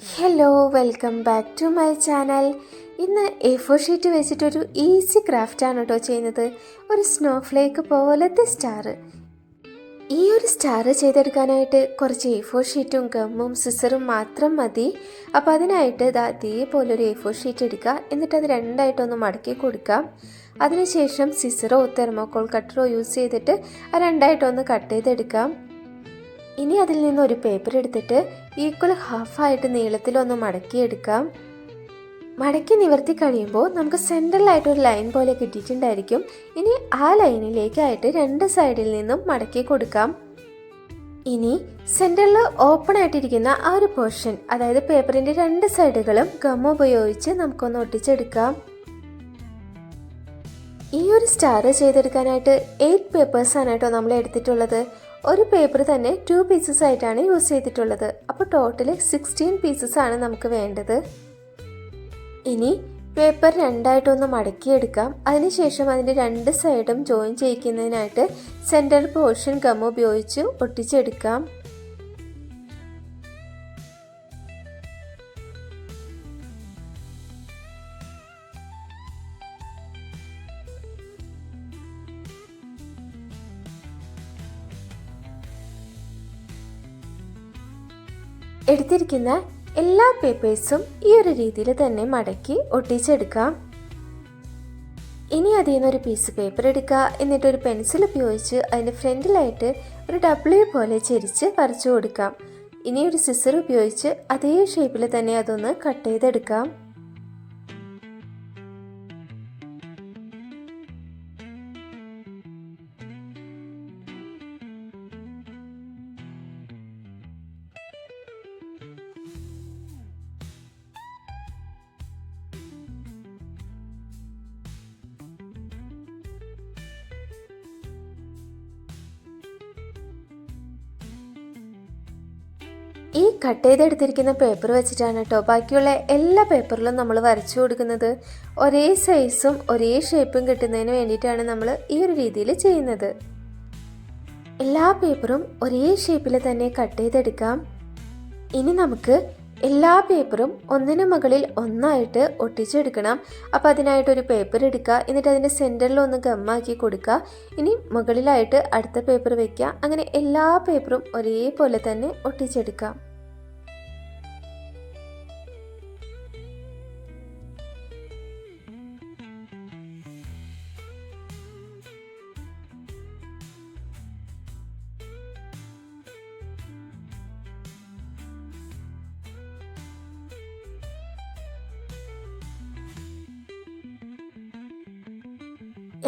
Hello, welcome back to my channel. ഇന്ന് A4 sheet വെച്ചിട്ടൊരു easy ക്രാഫ്റ്റാണ് കേട്ടോ ചെയ്യുന്നത്. ഒരു സ്നോഫ്ലേക്ക് പോലത്തെ സ്റ്റാർ. ഈ ഒരു സ്റ്റാർ ചെയ്തെടുക്കാനായിട്ട് കുറച്ച് A4 ഷീറ്റും ഗമ്മും സിസറും മാത്രം മതി. അപ്പോൾ അതിനായിട്ട് അതേപോലൊരു A4 ഷീറ്റ് എടുക്കുക. എന്നിട്ട് അത് രണ്ടായിട്ടൊന്ന് മടക്കി കൊടുക്കാം. അതിനുശേഷം സിസറോ തെർമോക്കോൾ കട്ടറോ യൂസ് ചെയ്തിട്ട് ആ രണ്ടായിട്ടൊന്ന് കട്ട് ചെയ്തെടുക്കാം. ഇനി അതിൽ നിന്ന് ഒരു പേപ്പർ എടുത്തിട്ട് ഈക്വൽ ഹാഫായിട്ട് നീളത്തിലൊന്ന് മടക്കിയെടുക്കാം. മടക്കി നിവർത്തി കഴിയുമ്പോൾ നമുക്ക് സെൻട്രലായിട്ടൊരു ലൈൻ പോലെ കിട്ടിയിട്ടുണ്ടായിരിക്കും. ഇനി ആ ലൈനിലേക്കായിട്ട് രണ്ട് സൈഡിൽ നിന്നും മടക്കി കൊടുക്കാം. ഇനി സെൻട്രലിൽ ഓപ്പൺ ആയിട്ടിരിക്കുന്ന ആ ഒരു പോർഷൻ, അതായത് പേപ്പറിൻ്റെ രണ്ട് സൈഡുകളും ഗം ഉപയോഗിച്ച് നമുക്കൊന്ന് ഒട്ടിച്ചെടുക്കാം. ഈ ഒരു സ്റ്റാർ ചെയ്തെടുക്കാനായിട്ട് 8 പേപ്പേഴ്സാണ് കേട്ടോ നമ്മൾ എടുത്തിട്ടുള്ളത്. ഒരു പേപ്പർ തന്നെ 2 പീസസ് ആയിട്ടാണ് യൂസ് ചെയ്തിട്ടുള്ളത്. അപ്പോൾ ടോട്ടൽ 16 പീസസ് ആണ് നമുക്ക് വേണ്ടത്. ഇനി പേപ്പർ രണ്ടായിട്ടൊന്ന് മടക്കിയെടുക്കാം. അതിനുശേഷം അതിൻ്റെ രണ്ട് സൈഡും ജോയിൻ ചെയ്യിക്കുന്നതിനായിട്ട് സെൻറ്റർ പോർഷൻ ഗം ഉപയോഗിച്ച് ഒട്ടിച്ചെടുക്കാം. എടുത്തിരിക്കുന്ന എല്ലാ പേപ്പേഴ്സും ഈ ഒരു രീതിയിൽ തന്നെ മടക്കി ഒട്ടിച്ചെടുക്കാം. ഇനി അതിൽ നിന്നൊരു പീസ് പേപ്പർ എടുക്കുക. എന്നിട്ടൊരു പെൻസിൽ ഉപയോഗിച്ച് അതിൻ്റെ ഫ്രണ്ടിലായിട്ട് ഒരു W പോലെ ചെരിച്ച് വരച്ചു കൊടുക്കാം. ഇനി ഒരു സിസർ ഉപയോഗിച്ച് അതേ ഷേപ്പിൽ തന്നെ അതൊന്ന് കട്ട് ചെയ്തെടുക്കാം. ഈ കട്ട് ചെയ്തെടുത്തിരിക്കുന്ന പേപ്പർ വെച്ചിട്ടാണ് കേട്ടോ ബാക്കിയുള്ള എല്ലാ പേപ്പറിലും നമ്മൾ വരച്ചു കൊടുക്കുന്നത്. ഒരേ സൈസും ഒരേ ഷേപ്പും കിട്ടുന്നതിന് വേണ്ടിയിട്ടാണ് നമ്മൾ ഈ ഒരു രീതിയിൽ ചെയ്യുന്നത്. എല്ലാ പേപ്പറും ഒരേ ഷേപ്പിൽ തന്നെ കട്ട് ചെയ്തെടുക്കാം. ഇനി നമുക്ക് എല്ലാ പേപ്പറും ഒന്നിനു മുകളിൽ ഒന്നായിട്ട് ഒട്ടിച്ചെടുക്കണം. അപ്പോൾ അതിനായിട്ടൊരു പേപ്പർ എടുക്കുക. എന്നിട്ട് അതിൻ്റെ സെൻറ്ററിൽ ഒന്ന് ഗമ്മാക്കി കൊടുക്കുക. ഇനി മുകളിലായിട്ട് അടുത്ത പേപ്പർ വയ്ക്കുക. അങ്ങനെ എല്ലാ പേപ്പറും ഒരേപോലെ തന്നെ ഒട്ടിച്ചെടുക്കാം.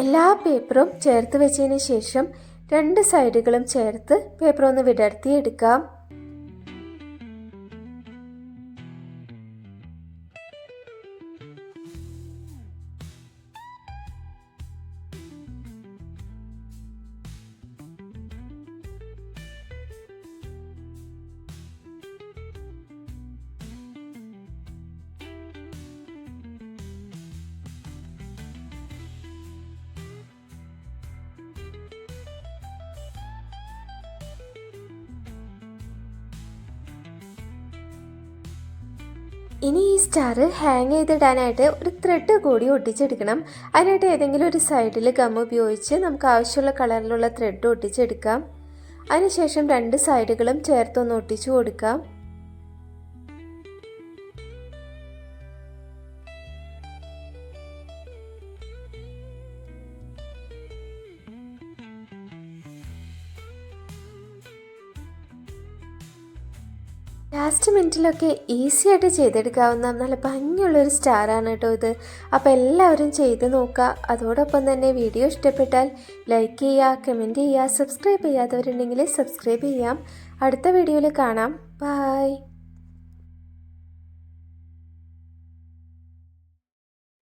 എല്ലാ പേപ്പറും ചേർത്ത് വെച്ചതിന് ശേഷം രണ്ട് സൈഡുകളും ചേർത്ത് പേപ്പർ ഒന്ന് വിടർത്തിയെടുക്കാം. ഇനി ഈ സ്റ്റാർ ഹാങ് ചെയ്തിടാനായിട്ട് ഒരു ത്രെഡ് കൂടി ഒട്ടിച്ചെടുക്കണം. അതിനായിട്ട് ഏതെങ്കിലും ഒരു സൈഡിൽ ഗം ഉപയോഗിച്ച് നമുക്ക് ആവശ്യമുള്ള കളറിലുള്ള ത്രെഡ് ഒട്ടിച്ചെടുക്കാം. അതിനുശേഷം രണ്ട് സൈഡുകളും ചേർത്തൊന്ന് ഒട്ടിച്ചു കൊടുക്കാം. ലാസ്റ്റ് മിനിറ്റിലൊക്കെ ഈസി ആയിട്ട് ചെയ്തെടുക്കാവുന്ന നല്ല ഭംഗിയുള്ളൊരു സ്റ്റാറാണ് കേട്ടോ ഇത്. അപ്പോൾ എല്ലാവരും ചെയ്ത് നോക്കുക. അതോടൊപ്പം തന്നെ വീഡിയോ ഇഷ്ടപ്പെട്ടാൽ ലൈക്ക് ചെയ്യുക, കമൻറ്റ് ചെയ്യുക, സബ്സ്ക്രൈബ് ചെയ്യാത്തവരുണ്ടെങ്കിൽ സബ്സ്ക്രൈബ് ചെയ്യാം. അടുത്ത വീഡിയോയിൽ കാണാം. ബൈ.